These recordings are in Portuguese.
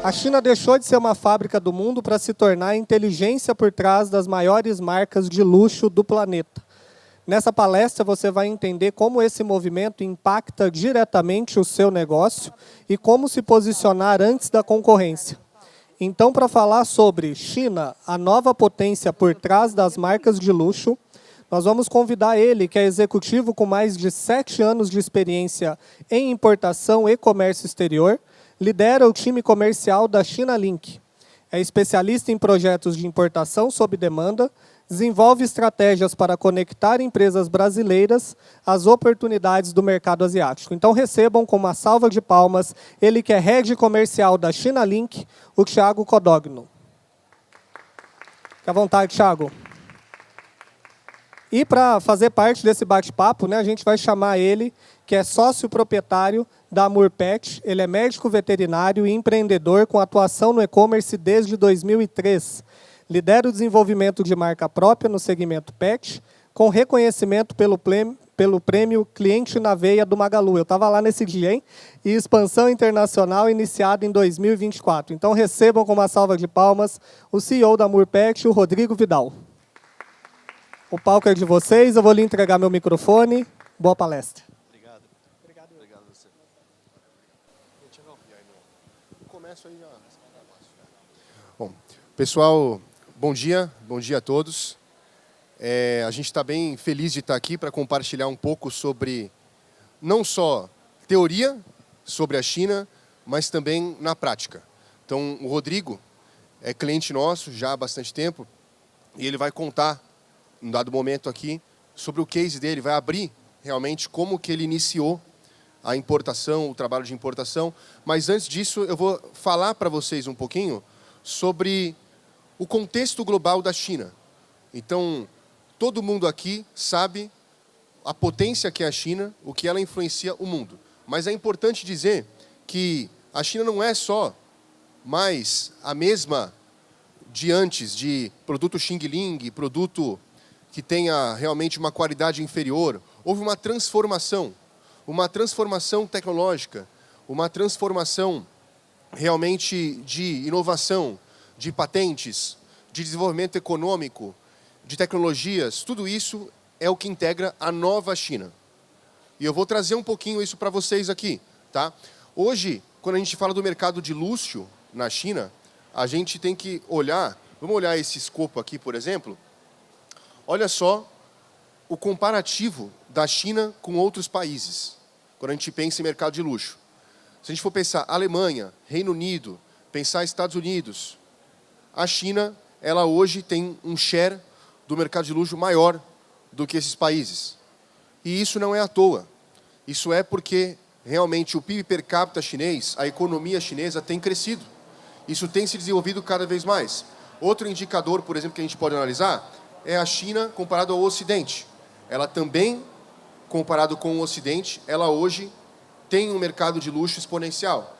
A China deixou de ser uma fábrica do mundo para se tornar a inteligência por trás das maiores marcas de luxo do planeta. Nessa palestra você vai entender como esse movimento impacta diretamente o seu negócio e como se posicionar antes da concorrência. Então, para falar sobre China, a nova potência por trás das marcas de luxo, nós vamos convidar ele, que é executivo com mais de 7 anos de experiência em importação e comércio exterior, lidera o time comercial da China Link. É especialista em projetos de importação sob demanda, desenvolve estratégias para conectar empresas brasileiras às oportunidades do mercado asiático. Então recebam com uma salva de palmas ele que é head comercial da China Link, o Thiago Codogno. Fique à vontade, Thiago. E para fazer parte desse bate-papo, né, a gente vai chamar ele, que é sócio proprietário da Amur Pet. Ele é médico veterinário e empreendedor com atuação no e-commerce desde 2003. Lidera o desenvolvimento de marca própria no segmento pet, com reconhecimento pelo prêmio Cliente na Veia do Magalu. Eu estava lá nesse dia, hein? E expansão internacional iniciada em 2024. Então recebam com uma salva de palmas o CEO da Amur Pet, o Rodrigo Vidal. O palco é de vocês, eu vou lhe entregar meu microfone. Boa palestra. Obrigado. Obrigado a você. Começo aí já. Bom, pessoal, bom dia a todos. A gente está bem feliz de estar aqui para compartilhar um pouco sobre, não só teoria sobre a China, mas também na prática. Então, o Rodrigo é cliente nosso já há bastante tempo e ele vai contar em dado momento aqui, sobre o case dele, vai abrir realmente como que ele iniciou a importação, o trabalho de importação. Mas antes disso, eu vou falar para vocês um pouquinho sobre o contexto global da China. Então, todo mundo aqui sabe a potência que é a China, o que ela influencia o mundo. Mas é importante dizer que a China não é só mais a mesma de antes, de produto Xing Ling, produto que tenha realmente uma qualidade inferior. Houve uma transformação tecnológica, uma transformação realmente de inovação, de patentes, de desenvolvimento econômico, de tecnologias. Tudo isso é o que integra a nova China. E eu vou trazer um pouquinho isso para vocês aqui, tá? Hoje, quando a gente fala do mercado de luxo na China, a gente tem que olhar, vamos olhar esse escopo aqui, por exemplo. Olha só o comparativo da China com outros países, quando a gente pensa em mercado de luxo. Se a gente for pensar Alemanha, Reino Unido, pensar Estados Unidos, a China, ela hoje tem um share do mercado de luxo maior do que esses países. E isso não é à toa. Isso é porque realmente o PIB per capita chinês, a economia chinesa tem crescido. Isso tem se desenvolvido cada vez mais. Outro indicador, por exemplo, que a gente pode analisar é a China comparado ao Ocidente. Ela também, comparado com o Ocidente, ela hoje tem um mercado de luxo exponencial.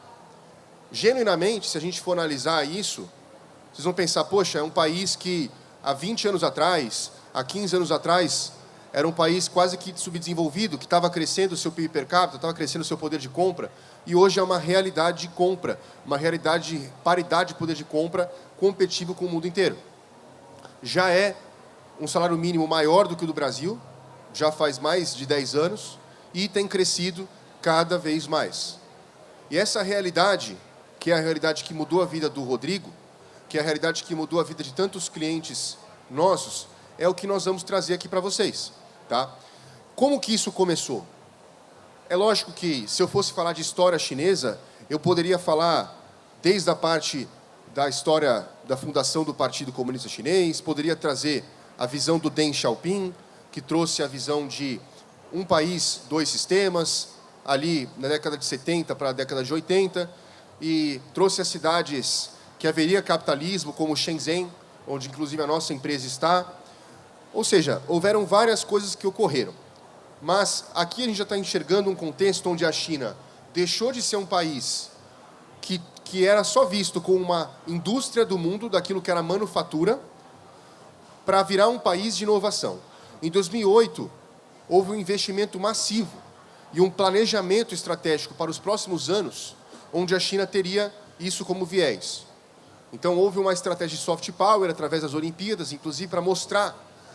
Genuinamente, se a gente for analisar isso, vocês vão pensar, poxa, é um país que há 20 anos atrás, há 15 anos atrás, era um país quase que subdesenvolvido, que estava crescendo o seu PIB per capita, estava crescendo o seu poder de compra, e hoje é uma realidade de compra, uma realidade de paridade de poder de compra competitivo com o mundo inteiro. Já é um salário mínimo maior do que o do Brasil, já faz mais de 10 anos, e tem crescido cada vez mais. E essa realidade, que é a realidade que mudou a vida do Rodrigo, que é a realidade que mudou a vida de tantos clientes nossos, é o que nós vamos trazer aqui para vocês. Tá? Como que isso começou? É lógico que, se eu fosse falar de história chinesa, eu poderia falar desde a parte da história da fundação do Partido Comunista Chinês, poderia trazer a visão do Deng Xiaoping, que trouxe a visão de um país, dois sistemas, ali na década de 70 para a década de 80, e trouxe as cidades que haveria capitalismo, como Shenzhen, onde inclusive a nossa empresa está. Ou seja, houveram várias coisas que ocorreram. Mas aqui a gente já está enxergando um contexto onde a China deixou de ser um país que era só visto como uma indústria do mundo, daquilo que era manufatura, para virar um país de inovação. Em 2008, houve um investimento massivo e um planejamento estratégico para os próximos anos, onde a China teria isso como viés. Então, houve uma estratégia de soft power através das Olimpíadas, inclusive para mostrar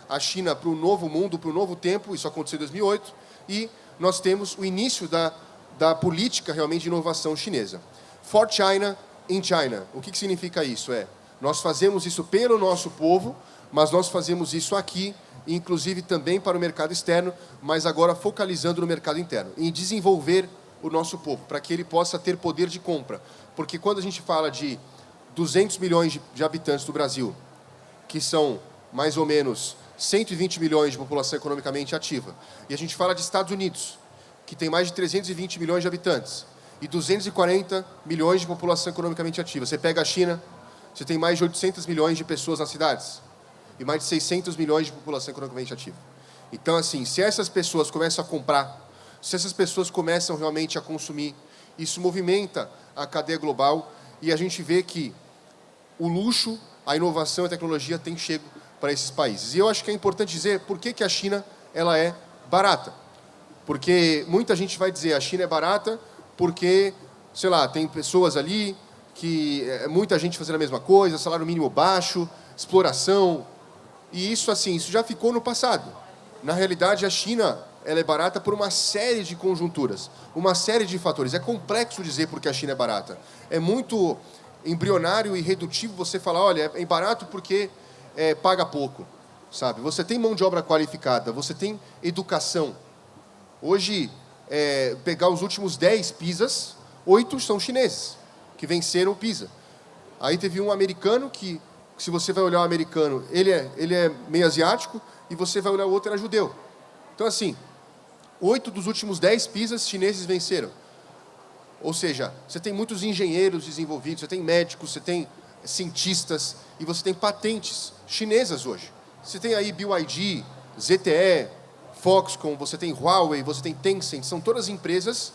a China para o novo mundo, para o novo tempo. Isso aconteceu em 2008. E nós temos o início da política realmente de inovação chinesa. For China, in China. O que significa isso? Nós fazemos isso pelo nosso povo, mas nós fazemos isso aqui, inclusive também para o mercado externo, mas agora focalizando no mercado interno, em desenvolver o nosso povo, para que ele possa ter poder de compra. Porque quando a gente fala de 200 milhões de habitantes do Brasil, que são mais ou menos 120 milhões de população economicamente ativa, e a gente fala de Estados Unidos, que tem mais de 320 milhões de habitantes, e 240 milhões de população economicamente ativa. Você pega a China, você tem mais de 800 milhões de pessoas nas cidades, e mais de 600 milhões de população economicamente ativa. Então, assim, se essas pessoas começam a comprar, se essas pessoas começam realmente a consumir, isso movimenta a cadeia global, e a gente vê que o luxo, a inovação e a tecnologia têm chego para esses países. E eu acho que é importante dizer por que a China ela é barata. Porque muita gente vai dizer a China é barata porque, sei lá, tem pessoas ali que muita gente fazendo a mesma coisa, salário mínimo baixo, exploração. E isso, assim, isso já ficou no passado. Na realidade, a China ela é barata por uma série de conjunturas, uma série de fatores. É complexo dizer porque a China é barata. É muito embrionário e redutivo você falar, olha, é barato porque paga pouco, sabe? Você tem mão de obra qualificada, você tem educação. Hoje, pegar os últimos 10 PISAs, 8 são chineses, que venceram o PISA. Aí teve um americano que, se você vai olhar o americano, ele é meio asiático, e você vai olhar o outro, era judeu. Então, assim, 8 dos últimos 10 PISAs chineses venceram. Ou seja, você tem muitos engenheiros desenvolvidos, você tem médicos, você tem cientistas, e você tem patentes chinesas hoje. Você tem aí BYD, ZTE, Foxconn, você tem Huawei, você tem Tencent, são todas empresas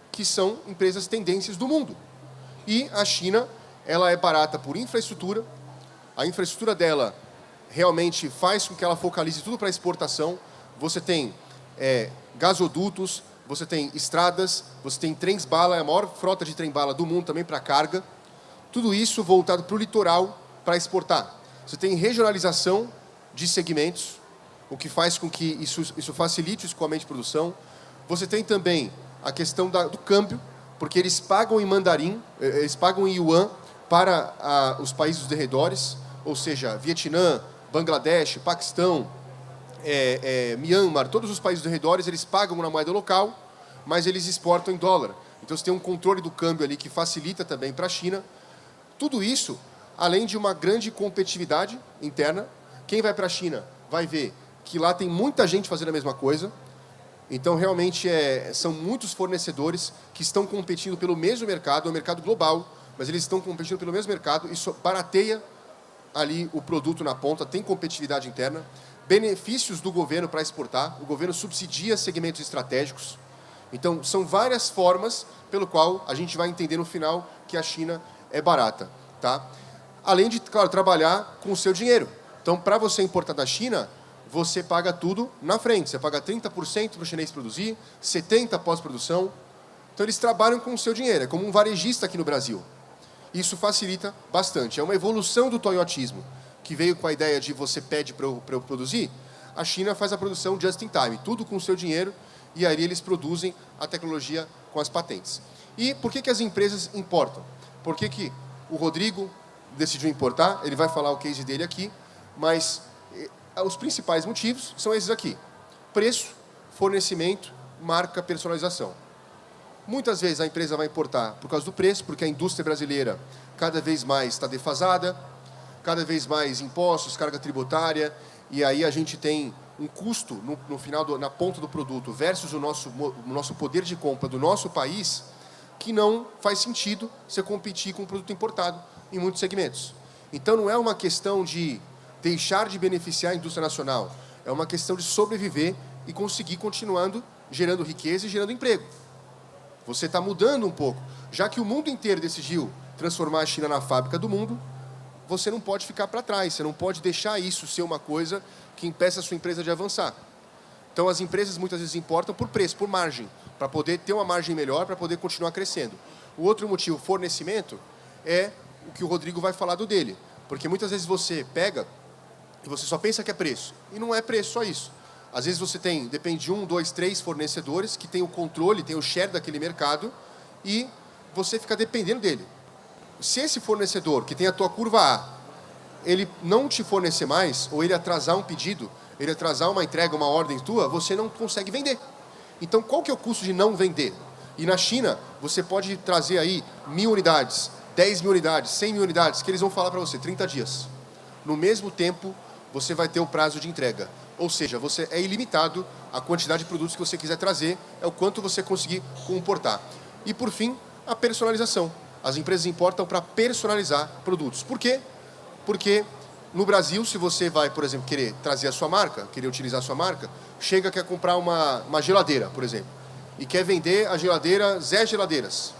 que são empresas tendências do mundo. E a China, ela é barata por infraestrutura, a infraestrutura dela realmente faz com que ela focalize tudo para exportação. Você tem gasodutos, você tem estradas, você tem trens-bala, é a maior frota de trem-bala do mundo também para carga. Tudo isso voltado para o litoral para exportar. Você tem regionalização de segmentos, o que faz com que isso facilite o escoamento de produção. Você tem também a questão do câmbio, porque eles pagam em mandarim, eles pagam em yuan para os países dos derredores, ou seja, Vietnã, Bangladesh, Paquistão, Myanmar, todos os países dos derredores, eles pagam na moeda local, mas eles exportam em dólar. Então você tem um controle do câmbio ali que facilita também para a China. Tudo isso, além de uma grande competitividade interna. Quem vai para a China vai ver que lá tem muita gente fazendo a mesma coisa. Então, realmente, são muitos fornecedores que estão competindo pelo mesmo mercado, é um mercado global, mas eles estão competindo pelo mesmo mercado. Isso barateia ali o produto na ponta, tem competitividade interna. Benefícios do governo para exportar, o governo subsidia segmentos estratégicos. Então, são várias formas pelo qual a gente vai entender no final que a China é barata. Tá? Além de, claro, trabalhar com o seu dinheiro. Então, para você importar da China, você paga tudo na frente. Você paga 30% para o chinês produzir, 70% pós-produção. Então, eles trabalham com o seu dinheiro. É como um varejista aqui no Brasil. Isso facilita bastante. É uma evolução do toyotismo, que veio com a ideia de você pede para eu produzir. A China faz a produção just in time, tudo com o seu dinheiro, e aí eles produzem a tecnologia com as patentes. E por que as empresas importam? Por que o Rodrigo decidiu importar? Ele vai falar o case dele aqui, mas os principais motivos são esses aqui. Preço, fornecimento, marca, personalização. Muitas vezes a empresa vai importar por causa do preço, porque a indústria brasileira cada vez mais está defasada, cada vez mais impostos, carga tributária, e aí a gente tem um custo no final, na ponta do produto, versus o nosso poder de compra do nosso país, que não faz sentido você competir com um produto importado em muitos segmentos. Então, não é uma questão de deixar de beneficiar a indústria nacional, é uma questão de sobreviver e conseguir continuando gerando riqueza e gerando emprego. Você está mudando um pouco. Já que o mundo inteiro decidiu transformar a China na fábrica do mundo, você não pode ficar para trás, você não pode deixar isso ser uma coisa que impeça a sua empresa de avançar. Então, as empresas muitas vezes importam por preço, por margem, para poder ter uma margem melhor, para poder continuar crescendo. O outro motivo, fornecimento, é o que o Rodrigo vai falar do dele. Porque muitas vezes você pega e você só pensa que é preço. E não é preço só isso. Às vezes você tem, depende de 1, 2, 3 fornecedores que tem o controle, tem o share daquele mercado e você fica dependendo dele. Se esse fornecedor, que tem a tua curva A, ele não te fornecer mais, ou ele atrasar um pedido, ele atrasar uma entrega, uma ordem tua, você não consegue vender. Então, qual que é o custo de não vender? E na China, você pode trazer aí 1.000 unidades, 10.000 unidades, 100.000 unidades, que eles vão falar para você, 30 dias. No mesmo tempo, você vai ter o prazo de entrega. Ou seja, você é ilimitado a quantidade de produtos que você quiser trazer, é o quanto você conseguir comportar. E, por fim, a personalização. As empresas importam para personalizar produtos. Por quê? Porque no Brasil, se você vai, por exemplo, querer trazer a sua marca, querer utilizar a sua marca, chega, quer comprar uma geladeira, por exemplo, e quer vender a geladeira Zé Geladeiras.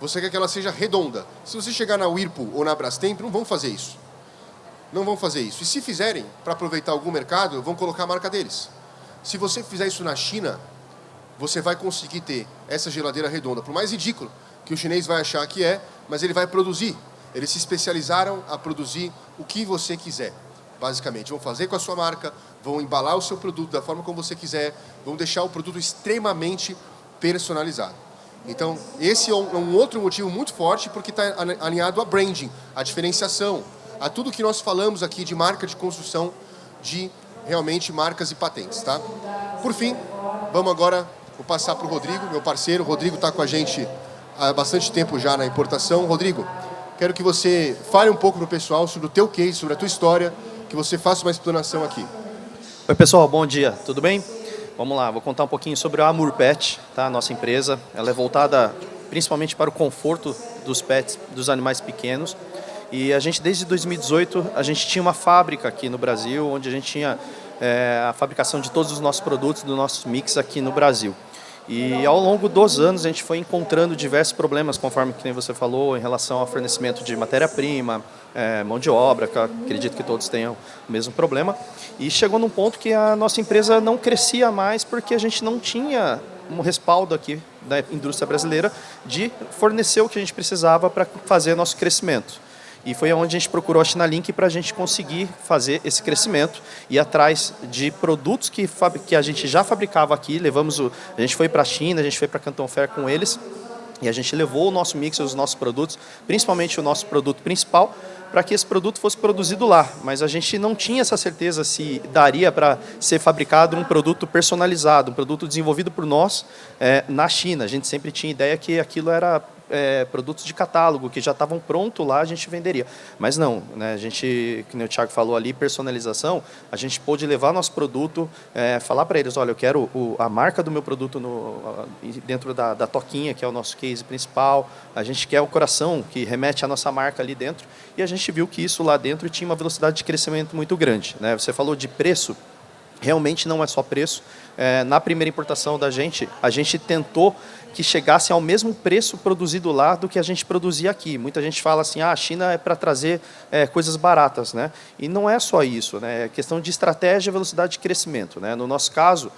Você quer que ela seja redonda. Se você chegar na Whirlpool ou na Brastemp, não vão fazer isso. Não vão fazer isso. E se fizerem, para aproveitar algum mercado, vão colocar a marca deles. Se você fizer isso na China, você vai conseguir ter essa geladeira redonda. Por mais ridículo que o chinês vai achar que é, mas ele vai produzir. Eles se especializaram a produzir o que você quiser, basicamente. Vão fazer com a sua marca, vão embalar o seu produto da forma como você quiser, vão deixar o produto extremamente personalizado. Então, esse é um outro motivo muito forte, porque está alinhado a branding, a diferenciação, a tudo que nós falamos aqui de marca de construção, de realmente marcas e patentes. Tá? Por fim, vamos agora, vou passar para o Rodrigo, meu parceiro. O Rodrigo está com a gente há bastante tempo já na importação. Rodrigo, quero que você fale um pouco para o pessoal sobre o teu case, sobre a tua história, que você faça uma explanação aqui. Oi, pessoal, bom dia, tudo bem? Vamos lá, vou contar um pouquinho sobre a Amur Pet, tá? A nossa empresa. Ela é voltada principalmente para o conforto dos pets, dos animais pequenos. E a gente, desde 2018, a gente tinha uma fábrica aqui no Brasil, onde a gente tinha a fabricação de todos os nossos produtos, do nosso mix aqui no Brasil. E ao longo dos anos a gente foi encontrando diversos problemas, conforme que você falou, em relação ao fornecimento de matéria-prima, mão de obra, que eu acredito que todos tenham o mesmo problema. E chegou num ponto que a nossa empresa não crescia mais porque a gente não tinha um respaldo aqui da indústria brasileira de fornecer o que a gente precisava para fazer nosso crescimento. E foi onde a gente procurou a China Link para a gente conseguir fazer esse crescimento e ir atrás de produtos que a gente já fabricava aqui. A gente foi para a China, a gente foi para Canton Fair com eles e a gente levou o nosso mix, os nossos produtos, principalmente o nosso produto principal, para que esse produto fosse produzido lá. Mas a gente não tinha essa certeza se daria para ser fabricado um produto personalizado, um produto desenvolvido por nós na China. A gente sempre tinha ideia que aquilo era produtos de catálogo, que já estavam prontos lá, a gente venderia. Mas não, né? A gente, como o Thiago falou ali, personalização, a gente pôde levar nosso produto, falar para eles, olha, eu quero a marca do meu produto dentro da toquinha, que é o nosso case principal, a gente quer o coração, que remete à nossa marca ali dentro, e a gente viu que isso lá dentro tinha uma velocidade de crescimento muito grande, né? Você falou de preço, realmente não é só preço. Na primeira importação da gente, a gente tentou que chegasse ao mesmo preço produzido lá do que a gente produzia aqui. Muita gente fala assim, a China é para trazer coisas baratas, né? E não é só isso, né? É questão de estratégia e velocidade de crescimento, né? No nosso caso,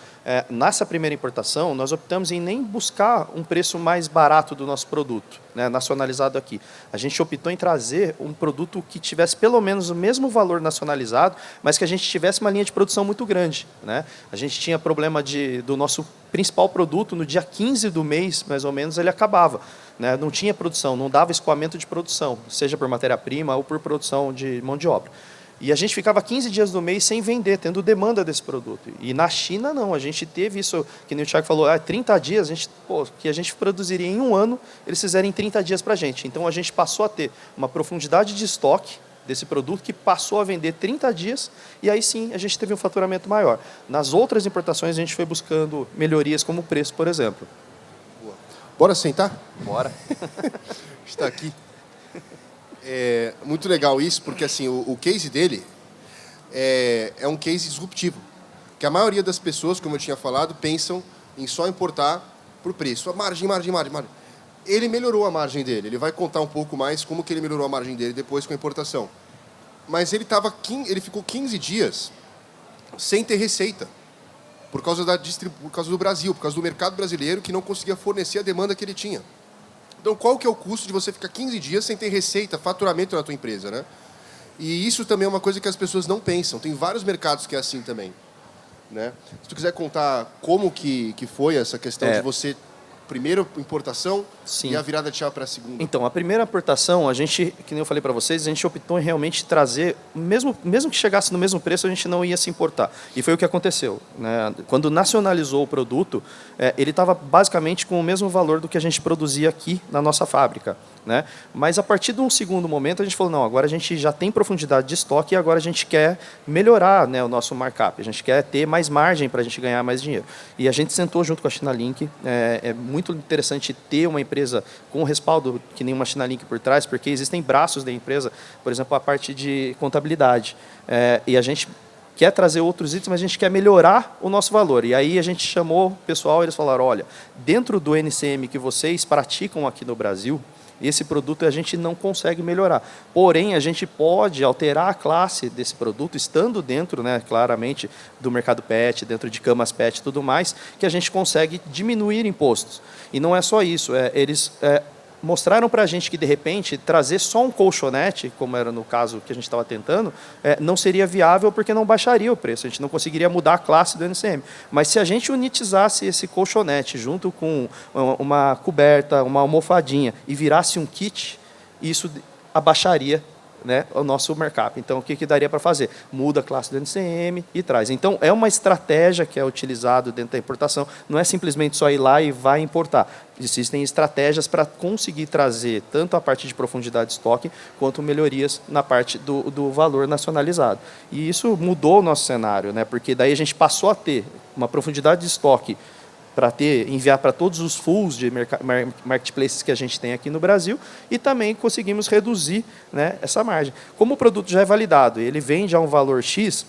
nessa primeira importação, nós optamos em nem buscar um preço mais barato do nosso produto, né, nacionalizado aqui. A gente optou em trazer um produto que tivesse pelo menos o mesmo valor nacionalizado, mas que a gente tivesse uma linha de produção muito grande, né? A gente tinha problema do nosso principal produto, no dia 15 do mês, mais ou menos, ele acabava, né? Não tinha produção, não dava escoamento de produção, seja por matéria-prima ou por produção de mão de obra. E a gente ficava 15 dias do mês sem vender, tendo demanda desse produto. E na China, não. A gente teve isso, que nem o Thiago falou, 30 dias, que a gente produziria em um ano, eles fizeram em 30 dias para a gente. Então, a gente passou a ter uma profundidade de estoque desse produto que passou a vender 30 dias e aí sim a gente teve um faturamento maior. Nas outras importações, a gente foi buscando melhorias como o preço, por exemplo. Boa. Bora sentar? Bora. Está aqui. É muito legal isso, porque assim, o case dele é um case disruptivo. Que a maioria das pessoas, como eu tinha falado, pensam em só importar por preço. A margem. Ele melhorou a margem dele. Ele vai contar um pouco mais como que ele melhorou a margem dele depois com a importação. Mas ele ficou 15 dias sem ter receita. Por causa do Brasil, por causa do mercado brasileiro que não conseguia fornecer a demanda que ele tinha. Então, qual que é o custo de você ficar 15 dias sem ter receita, faturamento na tua empresa, né? E isso também é uma coisa que as pessoas não pensam. Tem vários mercados que é assim também, né? Se tu quiser contar como que foi essa questão de você... Primeiro importação Sim. E a virada de chave para a segunda. Então, a primeira importação, a gente, que nem eu falei para vocês, a gente optou em realmente trazer, mesmo que chegasse no mesmo preço, a gente não ia se importar. E foi o que aconteceu, né? Quando nacionalizou o produto, ele estava basicamente com o mesmo valor do que a gente produzia aqui na nossa fábrica, né? Mas a partir de um segundo momento, a gente falou, não, agora a gente já tem profundidade de estoque e agora a gente quer melhorar, né, o nosso markup, a gente quer ter mais margem para a gente ganhar mais dinheiro. E a gente sentou junto com a Chinalink, é muito interessante ter uma empresa com respaldo que nem uma Chinalink por trás, porque existem braços da empresa, por exemplo, a parte de contabilidade. E a gente quer trazer outros itens, mas a gente quer melhorar o nosso valor. E aí a gente chamou o pessoal e eles falaram, olha, dentro do NCM que vocês praticam aqui no Brasil, esse produto a gente não consegue melhorar. Porém, a gente pode alterar a classe desse produto, estando dentro, né, claramente, do mercado pet, dentro de camas pet e tudo mais, que a gente consegue diminuir impostos. E não é só isso, eles mostraram para a gente que, de repente, trazer só um colchonete, como era no caso que a gente estava tentando, não seria viável porque não baixaria o preço, a gente não conseguiria mudar a classe do NCM. Mas se a gente unitizasse esse colchonete junto com uma coberta, uma almofadinha e virasse um kit, isso abaixaria, né, o nosso markup. Então, o que daria para fazer? Muda a classe do NCM e traz. Então, é uma estratégia que é utilizada dentro da importação, não é simplesmente só ir lá e vai importar. Existem estratégias para conseguir trazer tanto a parte de profundidade de estoque, quanto melhorias na parte do valor nacionalizado. E isso mudou o nosso cenário, né, porque daí a gente passou a ter uma profundidade de estoque para enviar para todos os fulls de marketplaces que a gente tem aqui no Brasil e também conseguimos reduzir, né, essa margem. Como o produto já é validado e ele vende a um valor X,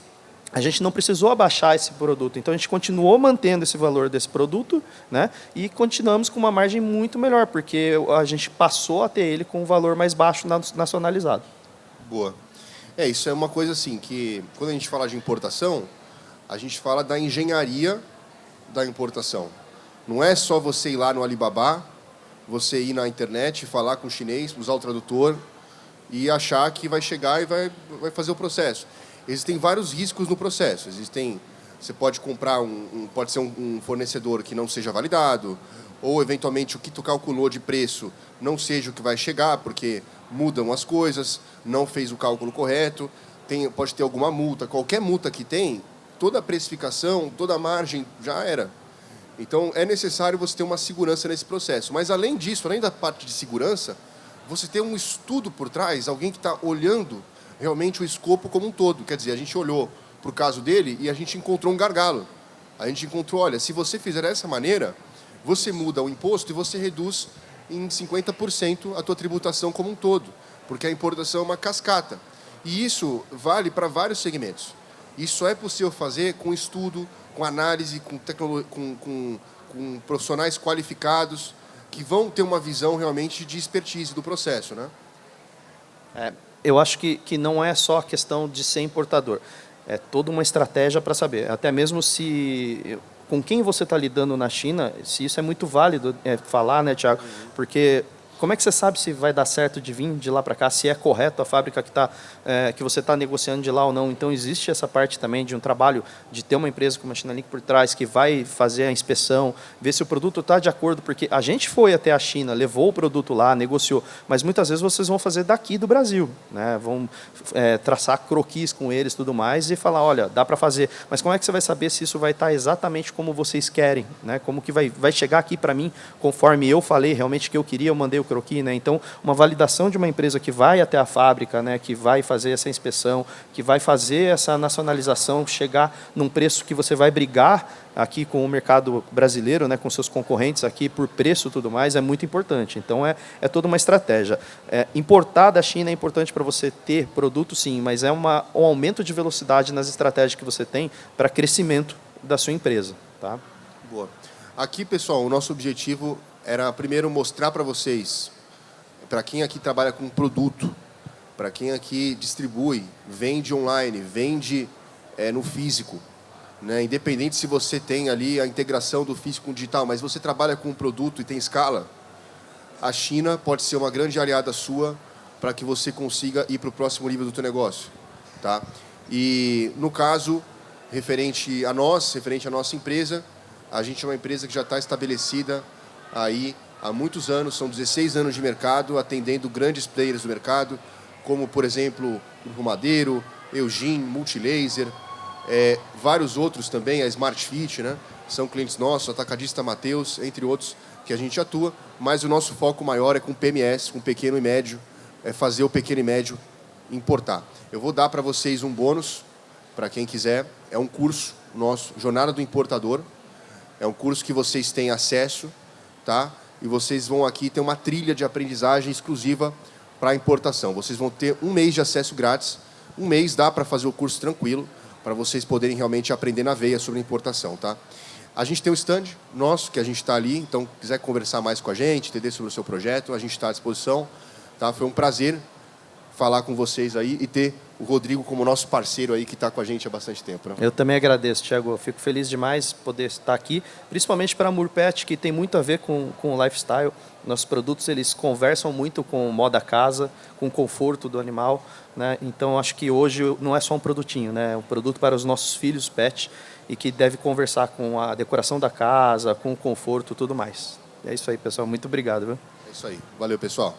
a gente não precisou abaixar esse produto. Então, a gente continuou mantendo esse valor desse produto, né, e continuamos com uma margem muito melhor, porque a gente passou a ter ele com um valor mais baixo nacionalizado. Boa. Isso é uma coisa assim, que quando a gente fala de importação, a gente fala da engenharia da importação. Não é só você ir lá no Alibaba, você ir na internet, falar com o chinês, usar o tradutor e achar que vai chegar e vai fazer o processo. Existem vários riscos no processo. Você pode comprar pode ser um fornecedor que não seja validado, ou eventualmente o que tu calculou de preço não seja o que vai chegar, porque mudam as coisas, não fez o cálculo correto, pode ter alguma multa. Qualquer multa que tem, toda a precificação, toda a margem já era. Então, é necessário você ter uma segurança nesse processo. Mas, além disso, além da parte de segurança, você ter um estudo por trás, alguém que está olhando realmente o escopo como um todo. Quer dizer, a gente olhou para o caso dele e a gente encontrou um gargalo. A gente encontrou, olha, se você fizer dessa maneira, você muda o imposto e você reduz em 50% a tua tributação como um todo, porque a importação é uma cascata. E isso vale para vários segmentos. Isso só é possível fazer com estudo, com análise, com profissionais qualificados que vão ter uma visão realmente de expertise do processo, né? Eu acho que não é só a questão de ser importador. É toda uma estratégia para saber. Até mesmo se com quem você está lidando na China, se isso é muito válido falar, né, Thiago? Porque como é que você sabe se vai dar certo de vir de lá para cá, se é correto a fábrica que você está negociando de lá ou não? Então, existe essa parte também de um trabalho de ter uma empresa como a Chinalink por trás, que vai fazer a inspeção, ver se o produto está de acordo, porque a gente foi até a China, levou o produto lá, negociou, mas muitas vezes vocês vão fazer daqui do Brasil, né? Vão traçar croquis com eles e tudo mais e falar, olha, dá para fazer, mas como é que você vai saber se isso vai estar exatamente como vocês querem, né? Como que vai chegar aqui para mim, conforme eu falei realmente que eu queria, eu mandei o croquis, né? Então, uma validação de uma empresa que vai até a fábrica, né, que vai fazer essa inspeção, que vai fazer essa nacionalização, chegar num preço que você vai brigar aqui com o mercado brasileiro, né, com seus concorrentes aqui por preço e tudo mais, é muito importante. Então, é toda uma estratégia. Importar da China é importante para você ter produto, sim, mas é um aumento de velocidade nas estratégias que você tem para crescimento da sua empresa. Tá? Boa. Aqui, pessoal, o nosso objetivo era primeiro mostrar para vocês, para quem aqui trabalha com produto, para quem aqui distribui, vende online, vende no físico, né? Independente se você tem ali a integração do físico com o digital, mas você trabalha com um produto e tem escala, a China pode ser uma grande aliada sua para que você consiga ir para o próximo nível do teu negócio, tá? E no caso referente a nossa empresa, a gente é uma empresa que já está estabelecida aí há muitos anos, são 16 anos de mercado, atendendo grandes players do mercado, como, por exemplo, Grupo Madeiro, Eugene, Multilaser, vários outros também, a Smart Fit, né? São clientes nossos, Atacadista Mateus, entre outros, que a gente atua, mas o nosso foco maior é com PMS, com pequeno e médio, é fazer o pequeno e médio importar. Eu vou dar para vocês um bônus, para quem quiser, é um curso nosso, Jornada do Importador, é um curso que vocês têm acesso, tá? E vocês vão aqui ter uma trilha de aprendizagem exclusiva para a importação. Vocês vão ter um mês de acesso grátis, um mês dá para fazer o curso tranquilo, para vocês poderem realmente aprender na veia sobre importação, tá? A gente tem um stand nosso, que a gente está ali, então, quiser conversar mais com a gente, entender sobre o seu projeto, a gente está à disposição, tá? Foi um prazer falar com vocês aí e ter o Rodrigo como nosso parceiro aí, que está com a gente há bastante tempo, né? Eu também agradeço, Thiago. Eu fico feliz demais poder estar aqui, principalmente para a Murpet, que tem muito a ver com o lifestyle. Nossos produtos, eles conversam muito com o moda casa, com o conforto do animal, né? Então, acho que hoje não é só um produtinho, né? É um produto para os nossos filhos pet e que deve conversar com a decoração da casa, com o conforto e tudo mais. É isso aí, pessoal. Muito obrigado, viu? É isso aí. Valeu, pessoal.